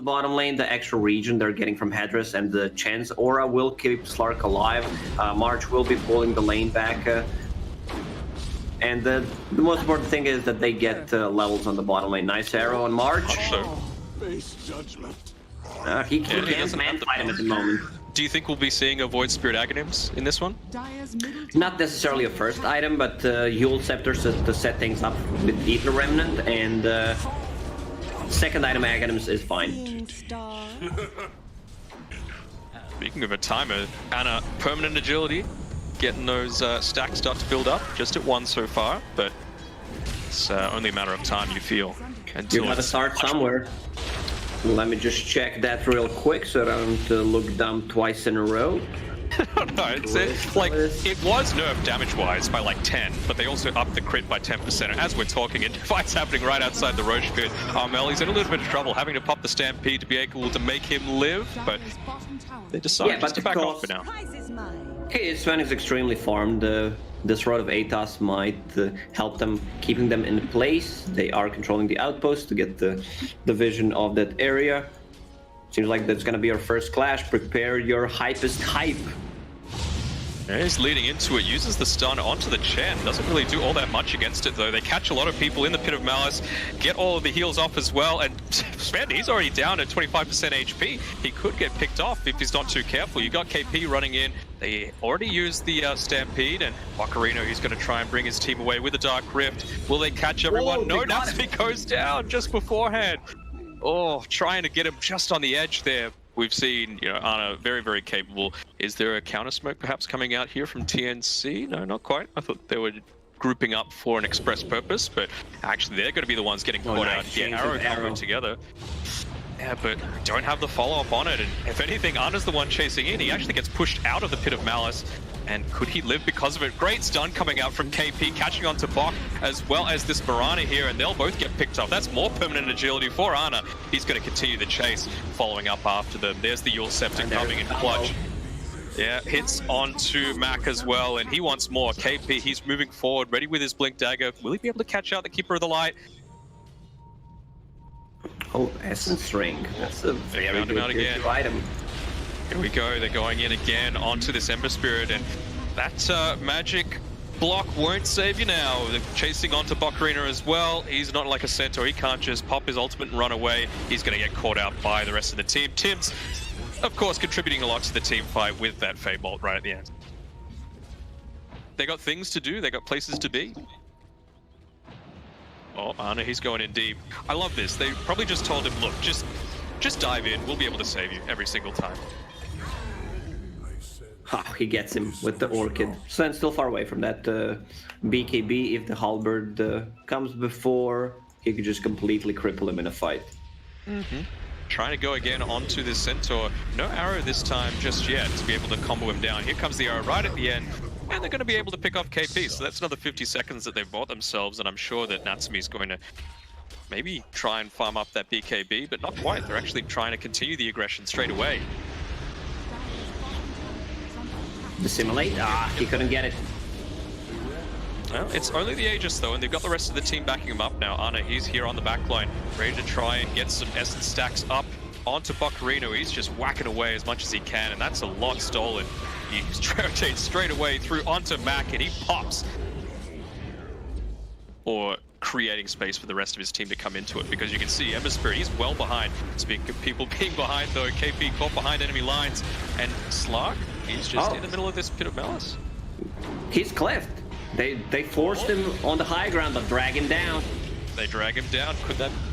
the bottom lane, the extra region they're getting from Hedris and the Chance Aura will keep Slark alive. March will be pulling the lane back. And the most important thing is that they get levels on the bottom lane. Nice arrow on March. Face judgment. He can't man-fight him at the moment. Do you think we'll be seeing a Void Spirit Aghanims in this one? Not necessarily a first item, but Yule Scepter to set things up with Ether Remnant, and second item Aghanims is fine. Speaking of a timer, Anna, permanent agility, getting those stacks start to build up, just at 1 so far, but it's only a matter of time, you feel. You gotta start somewhere. Let me just check that real quick so I don't look dumb twice in a row. No, it's like, it was nerfed damage-wise by like 10, but they also upped the crit by 10%. And as we're talking, and fight's happening right outside the Roche pit. Armelli's in a little bit of trouble, having to pop the Stampede to be able to make him live, but they decided just to back off for now. Okay, Sven is extremely farmed. This Rod of Atos might help them, keeping them in place. They are controlling the outpost to get the vision of that area. Seems like that's gonna be our first clash. Prepare your hypest hype. Yeah, he's leading into it, uses the stun onto the Chen. Doesn't really do all that much against it though. They catch a lot of people in the Pit of Malice, get all of the heals off as well, and Sven, he's already down at 25% HP. He could get picked off if he's not too careful. You got KP running in. They already used the Stampede, and Ocarino, he's going to try and bring his team away with the Dark Rift. Will they catch everyone? Whoa, no, Natsumi goes down just beforehand. Oh, trying to get him just on the edge there. We've seen, you know, Anna very, very capable. Is there a counter smoke perhaps coming out here from TNC? No, not quite. I thought they were grouping up for an express purpose, but actually they're going to be the ones getting caught out here. Arrow coming together. Yeah, but don't have the follow-up on it, and if anything, Anna's the one chasing in. He actually gets pushed out of the Pit of Malice, and could he live because of it? Great stun coming out from KP, catching on to Bok, as well as this Barana here, and they'll both get picked up. That's more permanent agility for Anna. He's going to continue the chase, following up after them. There's the Yule Scepter coming in clutch. Yeah, hits onto Mac as well, and he wants more. KP, he's moving forward, ready with his Blink Dagger. Will he be able to catch out the Keeper of the Light? Oh, Essence Ring. That's a very good item. Here we go. They're going in again onto this Ember Spirit, and that magic block won't save you now. They're chasing onto Bokarina as well. He's not like a Centaur. He can't just pop his ultimate and run away. He's going to get caught out by the rest of the team. Tim's, of course, contributing a lot to the team fight with that Fate Bolt right at the end. They got things to do. They got places to be. Oh, Anna, he's going in deep. I love this. They probably just told him, look, just dive in. We'll be able to save you every single time. Oh, he gets him with the Orchid. Sven's still far away from that BKB. If the Halberd comes before, he could just completely cripple him in a fight. Trying to go again onto this Centaur. No arrow this time just yet to be able to combo him down. Here comes the arrow right at the end. And they're going to be able to pick off KP, so that's another 50 seconds that they've bought themselves, and I'm sure that Natsumi's going to maybe try and farm up that BKB, but not quite. They're actually trying to continue the aggression straight away. Dissimulate? Ah, he couldn't get it. Well, it's only the Aegis though, and they've got the rest of the team backing him up now. Anna, he's here on the back line, ready to try and get some essence stacks up onto Bokarino. He's just whacking away as much as he can, and that's a lot stolen. He rotates straight away through onto Mac, and he pops. Or creating space for the rest of his team to come into it, because you can see Ember Spirit, he's well behind. Speaking of people being behind though, KP caught behind enemy lines, and Slark, he's just in the middle of this Pit of Malice. He's cleft. They forced him on the high ground, but drag him down. They drag him down.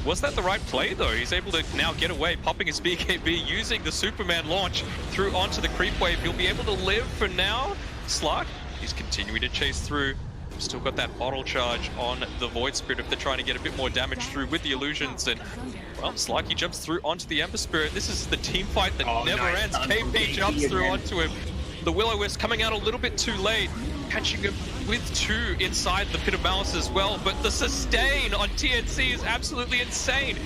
Was that the right play though? He's able to now get away, popping his BKB, using the Superman launch through onto the creep wave. He'll be able to live for now. Slark, he's continuing to chase through. Still got that bottle charge on the Void Spirit if they're trying to get a bit more damage through with the illusions. And well, Slark, he jumps through onto the Ember Spirit. This is the team fight that never ends. KP jumps through onto him. The Will-O-Wisp coming out a little bit too late, catching him with 2 inside the Pit of Malice as well. But the sustain on TNC is absolutely insane.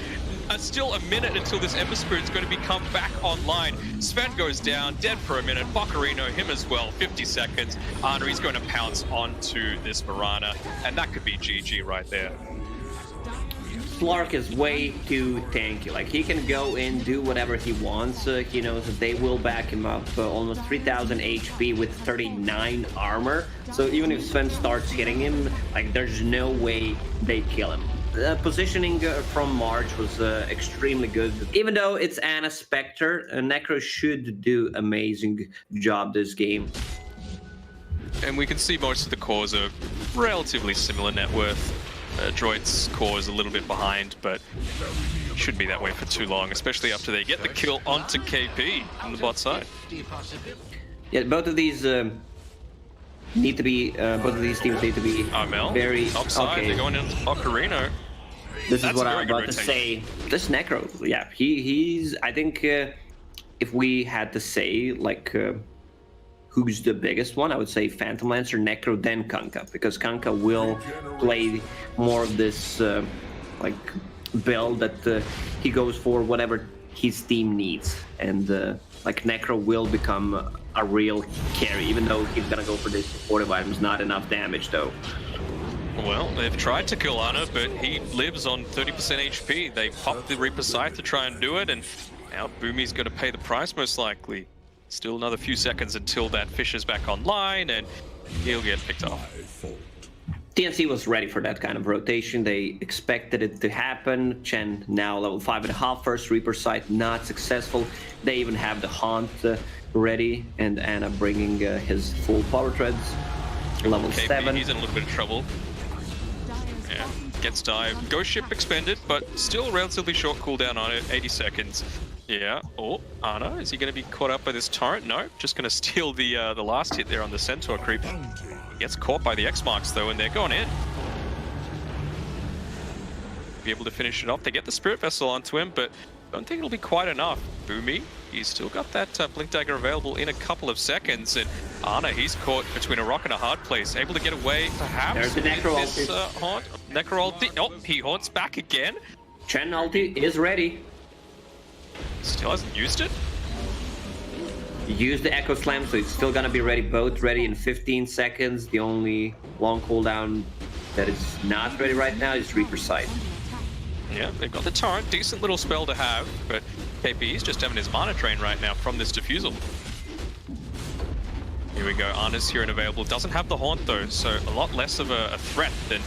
Still a minute until this Ember Spirit's going to become back online. Sven goes down, dead for a minute. Bokarino, him as well, 50 seconds. Anna, he's going to pounce onto this Barana, and that could be GG right there. Slark is way too tanky. Like, he can go in, do whatever he wants. He knows that they will back him up. Almost 3,000 HP with 39 armor. So even if Sven starts hitting him, like, there's no way they kill him. The positioning from March was extremely good. Even though it's Ana Spectre, Necro should do amazing job this game. And we can see most of the cores are relatively similar net worth. Droid's core is a little bit behind, but shouldn't be that way for too long, especially after they get the kill onto KP on the bot side. Yeah, both of these need to be, both of these teams need to be very... Upside, okay. They're going into Ocarina. This is what I'm about to say. This Necro, yeah, he's... I think if we had to say, like, who's the biggest one, I would say Phantom Lancer, Necro, then Kunkka, because Kunkka will play more of this, like, build that he goes for whatever his team needs, and like, Necro will become a real carry, even though he's gonna go for this supportive items. Not enough damage, though. Well, they've tried to kill Ana, but he lives on 30% HP. They popped the Reaper Scythe to try and do it, and now Boomy's gonna pay the price most likely. Still another few seconds until that fish is back online, and he'll get picked off. TNC was ready for that kind of rotation. They expected it to happen. Chen now level 5.5, first Reaper Scythe not successful. They even have the Haunt ready, and Ana bringing his full power treads. Level KP, 7. He's in a little bit of trouble. Yeah, gets dived. Ghost Ship expended, but still relatively short cooldown on it, 80 seconds. Yeah. Oh, Ana, is he going to be caught up by this torrent? No, just going to steal the last hit there on the Centaur creep. Gets caught by the X-Marks though, and they're going in. Be able to finish it off. They get the Spirit Vessel onto him, but don't think it'll be quite enough. Boomy, he's still got that Blink Dagger available in a couple of seconds, and Ana, he's caught between a rock and a hard place. Able to get away, perhaps. There's the Necro with this, haunt. Necro ulti. Oh, he haunts back again. Chen ulti is ready. Still hasn't used it. Use the Echo Slam, so it's still gonna be ready, both ready in 15 seconds. The only long cooldown that is not ready right now is Reaper Scythe. Yeah, they've got the torrent, decent little spell to have, but KP is just having his mana drain right now from this defusal. Here we go, Ana's here and available. Doesn't have the haunt though, so a lot less of a threat than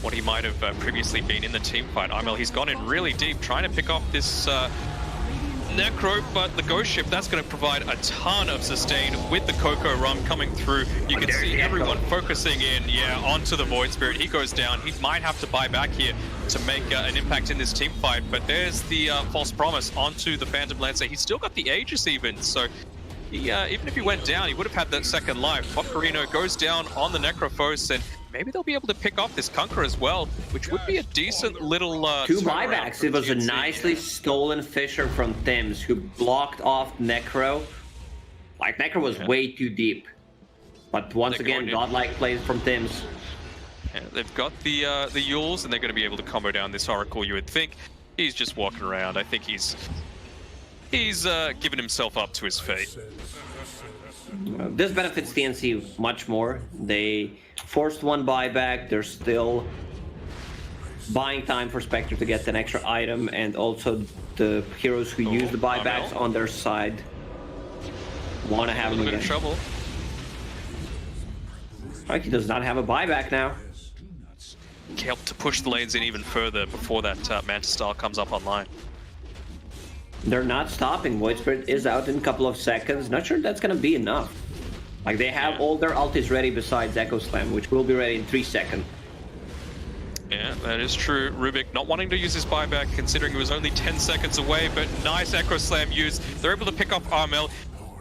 what he might have previously been in the team fight. Imel, he's gone in really deep, trying to pick off this Necro, but the Ghost Ship, that's going to provide a ton of sustain with the Coco Rum coming through. You can see everyone focusing in, onto the Void Spirit. He goes down. He might have to buy back here to make an impact in this team fight, but there's the False Promise onto the Phantom Lancer. He's still got the Aegis even, so he, even if he went down, he would have had that second life. Ocarina goes down on the Necrophos, and maybe they'll be able to pick off this Kunkka as well, which would be a decent little... Two buybacks. It was a nicely stolen Fisher from Thames, who blocked off Necro. Like, Necro was way too deep. But once again, godlike plays from Thames. Yeah, they've got the Yules, and they're going to be able to combo down this Oracle, you would think. He's just walking around. I think he's given himself up to his fate. This benefits TNC much more. They forced one buyback. They're still buying time for Spectre to get an extra item, and also the heroes who use the buybacks on their side want to have him again. A little bit of trouble. Right, he does not have a buyback now. Help to push the lanes in even further before that Manta Style comes up online. They're not stopping. Void Spirit is out in a couple of seconds. Not sure that's going to be enough. Like, they have all their ultis ready besides Echo Slam, which will be ready in 3 seconds. Yeah, that is true. Rubik not wanting to use his buyback, considering he was only 10 seconds away, but nice Echo Slam use. They're able to pick off Armel.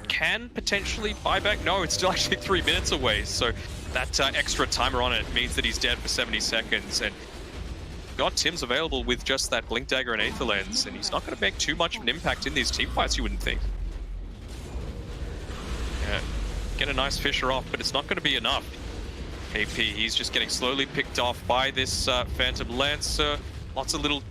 Can potentially buyback? No, it's still actually 3 minutes away, so that extra timer on it means that he's dead for 70 seconds. And got Tim's available with just that Blink Dagger and Aether Lens, and he's not going to make too much of an impact in these team fights, you wouldn't think. Yeah, get a nice Fisher off, but it's not going to be enough. AP, he's just getting slowly picked off by this Phantom Lancer. Lots of little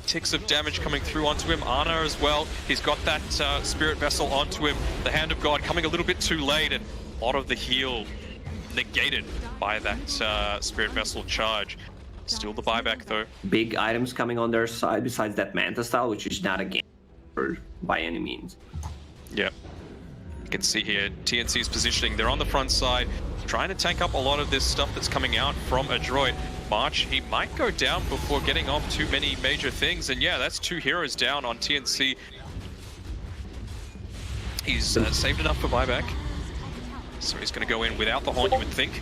ticks of damage coming through onto him. Ana as well. He's got that Spirit Vessel onto him. The Hand of God coming a little bit too late, and a lot of the heal negated by that Spirit Vessel charge. Still the buyback though. Big items coming on their side besides that Manta style, which is not a game by any means. Yeah. You can see here TNC's positioning. They're on the front side, trying to tank up a lot of this stuff that's coming out from Androit. March, he might go down before getting off too many major things. And yeah, that's 2 heroes down on TNC. He's saved enough for buyback. So he's going to go in without the Haunt, you would think.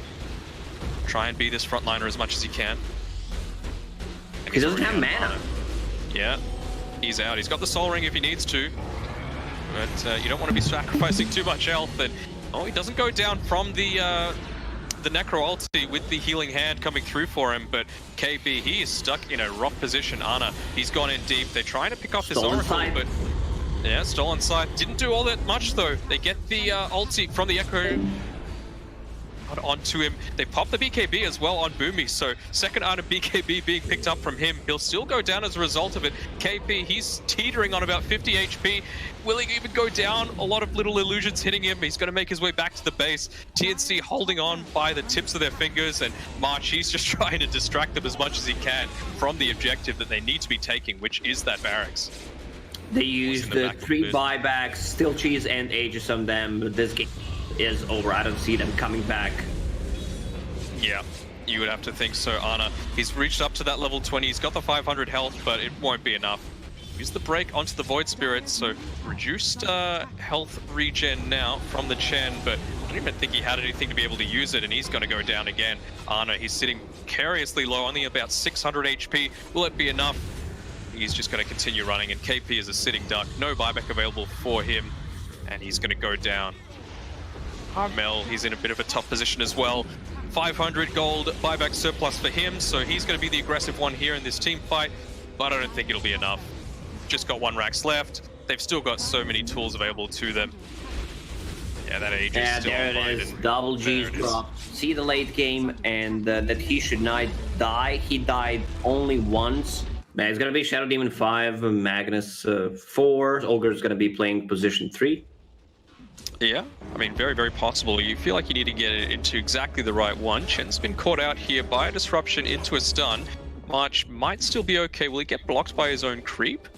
Try and be this frontliner as much as he can. And He doesn't have mana. Yeah, he's out. He's got the Soul Ring if he needs to. But you don't want to be sacrificing too much health. And oh, he doesn't go down from the Necro ulti with the healing hand coming through for him, but KB, he is stuck in a rough position. Ana, he's gone in deep. They're trying to pick off this Stolen Oracle, side. but yeah, stolen side. Didn't do all that much though. They get the ulti from the Echo onto him. They pop the BKB as well on Boomy, so second item BKB being picked up from him. He'll still go down as a result of it. KP, he's teetering on about 50 HP. Will he even go down? A lot of little illusions hitting him. He's going to make his way back to the base. TNC holding on by the tips of their fingers, and March, he's just trying to distract them as much as he can from the objective that they need to be taking, which is that barracks. They used the 3 buybacks, still cheese and ages on them, but this game is over. I don't see them coming back. Yeah, you would have to think so, Ana. He's reached up to that level 20. He's got the 500 health, but it won't be enough. Use the break onto the Void Spirit, so reduced health regen now from the Chen, but I don't even think he had anything to be able to use it, and he's going to go down again. Ana, he's sitting precariously low, only about 600 HP. Will it be enough? He's just going to continue running, and KP is a sitting duck. No buyback available for him, and he's going to go down. Mel, he's in a bit of a tough position as well. 500 gold buyback surplus for him, so he's going to be the aggressive one here in this team fight, but I don't think it'll be enough. Just got 1 Rax left. They've still got so many tools available to them. Yeah, that age is still there online, it is. and Double G's there it is. drop. See the late game, and that he should not die. He died only once. Man, it's going to be Shadow Demon 5, Magnus 4. Ogre's going to be playing position 3. Yeah, I mean, very, very possible. You feel like you need to get it into exactly the right one. Chen's been caught out here by a disruption into a stun. March might still be okay. Will he get blocked by his own creep?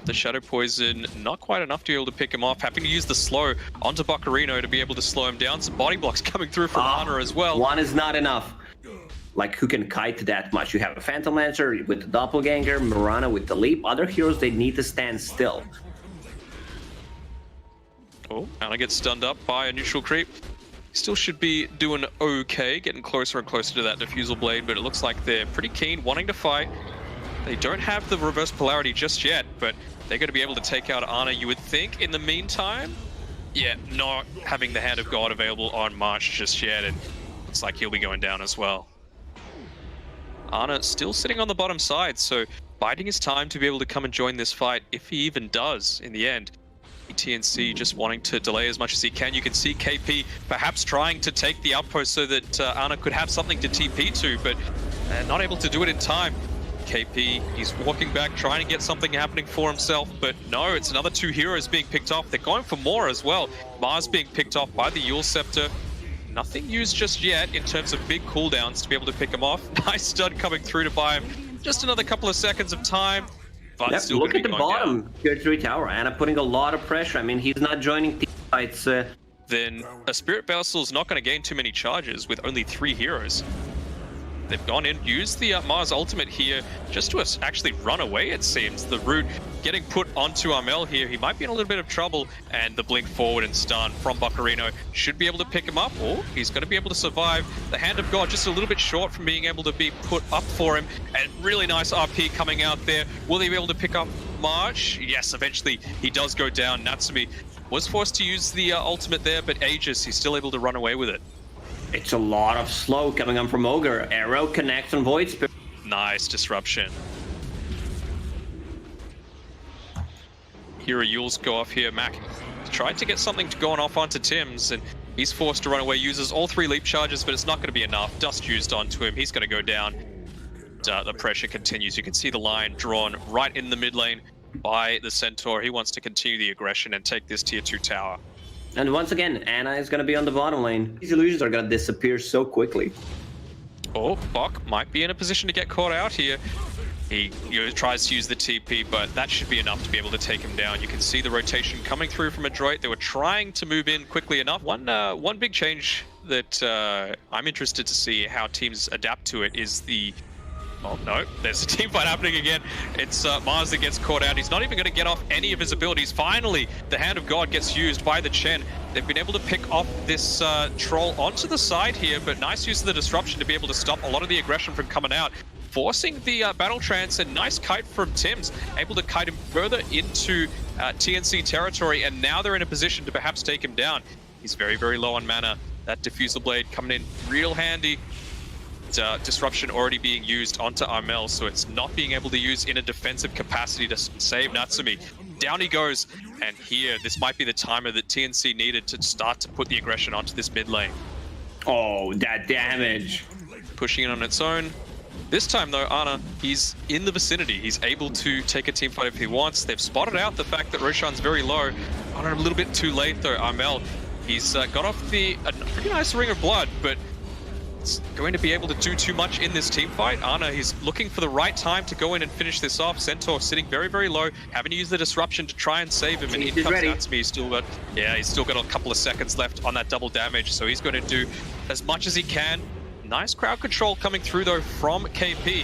The Shadow Poison, not quite enough to be able to pick him off. Having to use the slow onto Buccarino to be able to slow him down. Some body blocks coming through from Ana as well. 1 is not enough. Like, who can kite that much? You have a Phantom Lancer with the Doppelganger, Mirana with the Leap. Other heroes, they need to stand still. Oh, Ana gets stunned up by a neutral creep. Still should be doing okay, getting closer and closer to that Diffusal Blade, but it looks like they're pretty keen, wanting to fight. They don't have the reverse polarity just yet, but they're going to be able to take out Ana, you would think. In the meantime, yeah, not having the Hand of God available on March just yet, and looks like he'll be going down as well. Ana still sitting on the bottom side, so biding his time to be able to come and join this fight, if he even does in the end. TNC just wanting to delay as much as he can. You can see KP perhaps trying to take the outpost so that Ana could have something to TP to, but not able to do it in time. KP, he's walking back, trying to get something happening for himself, but no, it's another 2 heroes being picked off. They're going for more as well. Mars being picked off by the Yule Scepter. Nothing used just yet in terms of big cooldowns to be able to pick him off. Nice stun coming through to buy him just another couple of seconds of time. But Yep, still look gonna at the be going bottom, down. tier 3 tower. Ana putting a lot of pressure. I mean, he's not joining team fights. Then a Spirit Vessel's not going to gain too many charges with only 3 heroes. They've gone in, used the Mars ultimate here just to actually run away, it seems. The root getting put onto Armel here. He might be in a little bit of trouble, and the blink forward and stun from Buccarino should be able to pick him up, or he's going to be able to survive. The Hand of God just a little bit short from being able to be put up for him, and really nice RP coming out there. Will he be able to pick up March? Yes, eventually he does go down. Natsumi was forced to use the ultimate there, but Aegis, he's still able to run away with it. It's a lot of slow coming on from Ogre. Arrow connects on Void Spirit. Nice disruption. Hero Yules go off here. Mac tried to get something going off onto Tim's, and he's forced to run away. Uses all 3 leap charges, but it's not going to be enough. Dust used onto him. He's going to go down. The pressure continues. You can see the line drawn right in the mid lane by the Centaur. He wants to continue the aggression and take this tier 2 tower. And once again, Ana is going to be on the bottom lane. These illusions are going to disappear so quickly. Oh, Bok might be in a position to get caught out here. He tries to use the TP, but that should be enough to be able to take him down. You can see the rotation coming through from Androit. They were trying to move in quickly enough. One big change that I'm interested to see how teams adapt to it is the... Oh, no, there's a team fight happening again. It's Mars that gets caught out. He's not even going to get off any of his abilities. Finally, the Hand of God gets used by the Chen. They've been able to pick off this troll onto the side here, but nice use of the disruption to be able to stop a lot of the aggression from coming out. Forcing the battle trance, and nice kite from Tims, able to kite him further into TNC territory, and now they're in a position to perhaps take him down. He's very, very low on mana. That diffusal blade coming in real handy. Disruption already being used onto Armel, so it's not being able to use in a defensive capacity to save Natsumi. Down he goes, and here, this might be the timer that TNC needed to start to put the aggression onto this mid lane. Oh, that damage. Pushing it on its own. This time though, Ana, he's in the vicinity. He's able to take a team fight if he wants. They've spotted out the fact that Roshan's very low. Ana a little bit too late though. Armel, he's got off a pretty nice Ring of Blood, but it's going to be able to do too much in this team fight. Ana, he's looking for the right time to go in and finish this off. Centaur sitting very, very low, having to use the disruption to try and save him. And in comes Natsumi. He's still got a couple of seconds left on that double damage, so he's going to do as much as he can. Nice crowd control coming through though from KP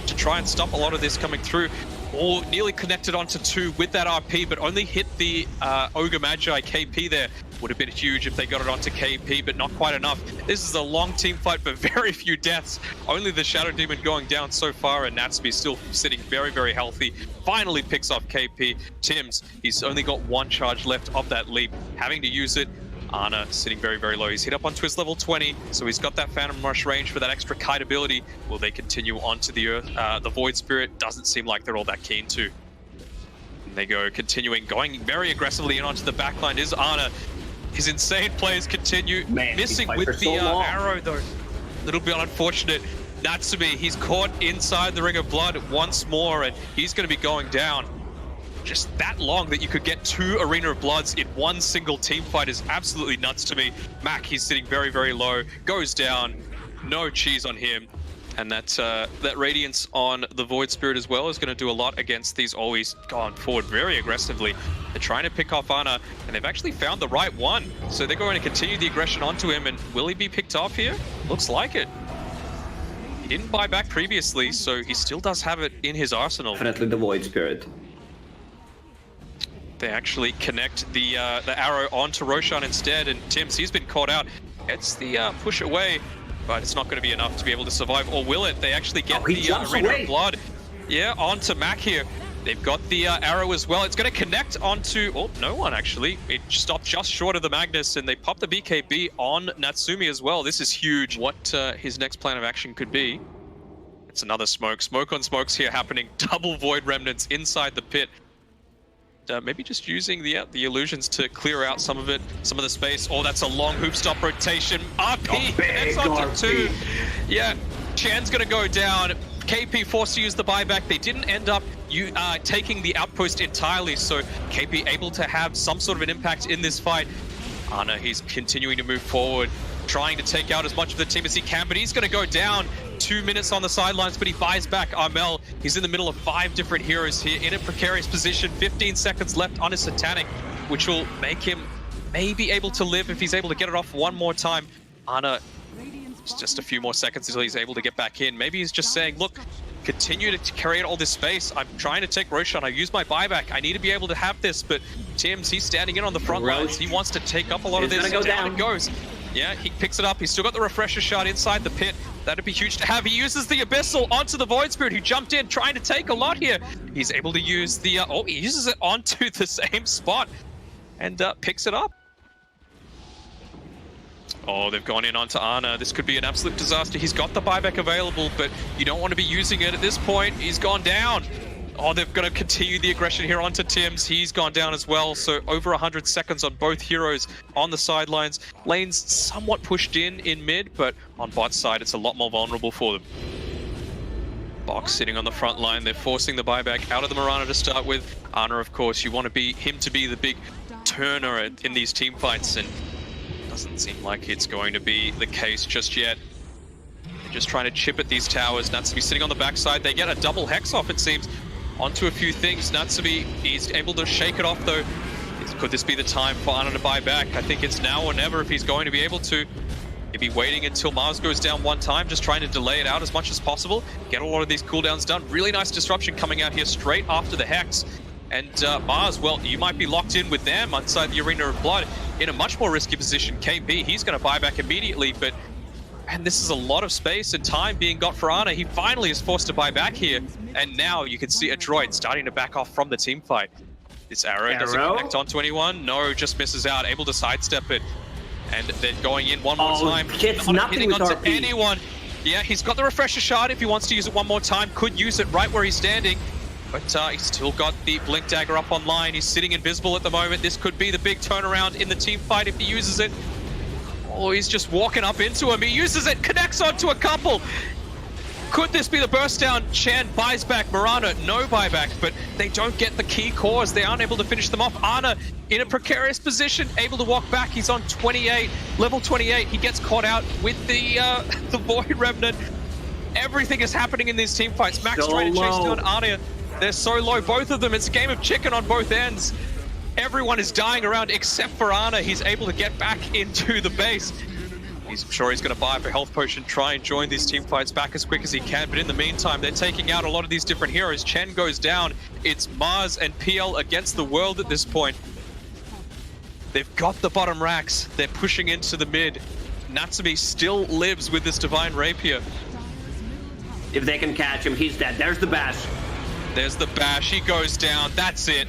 to try and stop a lot of this coming through. All nearly connected onto 2 with that RP, but only hit the Ogre Magi. KP there would have been huge if they got it onto KP, but not quite enough. This is a long team fight, but very few deaths. Only the Shadow Demon going down so far, and Natsumi still sitting very, very healthy. Finally picks off KP. Tims, he's only got 1 charge left of that leap, having to use it. Ana sitting very, very low. He's hit up on Twist level 20, so he's got that Phantom Rush range for that extra kite ability. Will they continue onto the Earth? The Void Spirit doesn't seem like they're all that keen to. And they go, going very aggressively in onto the backline is Ana. His insane plays continue. Missing with the arrow though. A little bit unfortunate. Natsumi, he's caught inside the Ring of Blood once more, and he's going to be going down. Just that long that you could get 2 Arena of Bloods in one single team fight is absolutely nuts to me. Mac, he's sitting very, very low, goes down, no cheese on him. And that Radiance on the Void Spirit as well is going to do a lot against these. Always gone forward very aggressively. They're trying to pick off Ana, and they've actually found the right one. So they're going to continue the aggression onto him, and will he be picked off here? Looks like it. He didn't buy back previously, so he still does have it in his arsenal. Definitely the Void Spirit. They actually connect the arrow onto Roshan instead, and Tims, he's been caught out. Gets the push away, but it's not going to be enough to be able to survive, or will it? They actually get the Arena of Blood. Yeah, onto Mac here. They've got the arrow as well. It's going to connect onto... Oh, no one actually. It stopped just short of the Magnus, and they pop the BKB on Natsumi as well. This is huge. What his next plan of action could be. It's another smoke. Smoke on smokes here happening. Double Void Remnants inside the pit. Maybe just using the illusions to clear out some of the space. Oh, that's a long hoop stop rotation. RP, connects onto 2. Yeah, Chan's gonna go down. KP forced to use the buyback. They didn't end up taking the outpost entirely, so KP able to have some sort of an impact in this fight. Ana, he's continuing to move forward, trying to take out as much of the team as he can, but he's gonna go down. 2 minutes on the sidelines, but he buys back Armel. He's in the middle of 5 different heroes here in a precarious position. 15 seconds left on his Satanic, which will make him maybe able to live if he's able to get it off one more time. Ana, it's just a few more seconds until he's able to get back in. Maybe he's just saying, look, continue to carry out all this space. I'm trying to take Roshan. I use my buyback. I need to be able to have this, but Tims, he's standing in on the front lines. He wants to take up a lot of this. Down it goes. Yeah, he picks it up. He's still got the refresher shot inside the pit. That'd be huge to have. He uses the Abyssal onto the Void Spirit, who jumped in, trying to take a lot here. He's able to use the... he uses it onto the same spot and picks it up. Oh, they've gone in onto Ana. This could be an absolute disaster. He's got the buyback available, but you don't want to be using it at this point. He's gone down. Oh, they've got to continue the aggression here onto Tims. He's gone down as well, so over 100 seconds on both heroes on the sidelines. Lane's somewhat pushed in mid, but on bot side, it's a lot more vulnerable for them. Box sitting on the front line. They're forcing the buyback out of the Mirana to start with. Ana, of course, you want him to be the big turner in these team fights, and doesn't seem like it's going to be the case just yet. just trying to chip at these towers. Natsume sitting on the backside. They get a double hex off, it seems, onto a few things. Natsume, he's able to shake it off, though. Could this be the time for Ana to buy back? I think it's now or never if he's going to be able to. He'd be waiting until Mars goes down one time, just trying to delay it out as much as possible. Get a lot of these cooldowns done. Really nice disruption coming out here straight after the Hex. And Mars, well, you might be locked in with them inside the Arena of Blood in a much more risky position. KB, he's going to buy back immediately, but man, this is a lot of space and time being got for Ana. He finally is forced to buy back here. And now you can see Androit starting to back off from the team fight. This arrow doesn't connect onto anyone. No, just misses out, able to sidestep it. And then going in one more time. Not hitting onto anyone. Yeah, he's got the refresher shard if he wants to use it one more time. Could use it right where he's standing. But he's still got the Blink Dagger up online. He's sitting invisible at the moment. This could be the big turnaround in the team fight if he uses it. Oh, he's just walking up into him. He uses it, connects onto a couple. Could this be the burst down? Chan buys back. Mirana, no buyback, but they don't get the key cores. They aren't able to finish them off. Ana in a precarious position, able to walk back. He's on 28, level 28. He gets caught out with the Void Remnant. Everything is happening in these team fights. Max trying to chase down Ana. They're so low, both of them. It's a game of chicken on both ends. Everyone is dying around except for Ana. He's able to get back into the base. He's sure he's going to buy up a health potion, try and join these team fights back as quick as he can. But in the meantime, they're taking out a lot of these different heroes. Chen goes down. It's Mars and PL against the world at this point. They've got the bottom racks. They're pushing into the mid. Natsume still lives with this Divine Rapier. If they can catch him, he's dead. There's the bash. There's the bash. He goes down. That's it.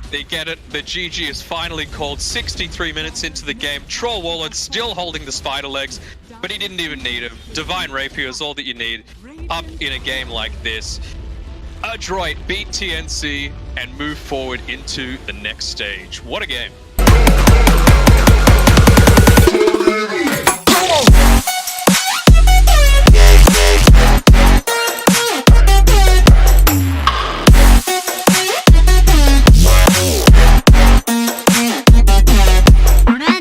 They get it. The GG is finally called. 63 minutes into the game. Troll Warlord still holding the spider legs, but he didn't even need him. Divine Rapier is all that you need up in a game like this. Adroit beat TNC and move forward into the next stage. What a game.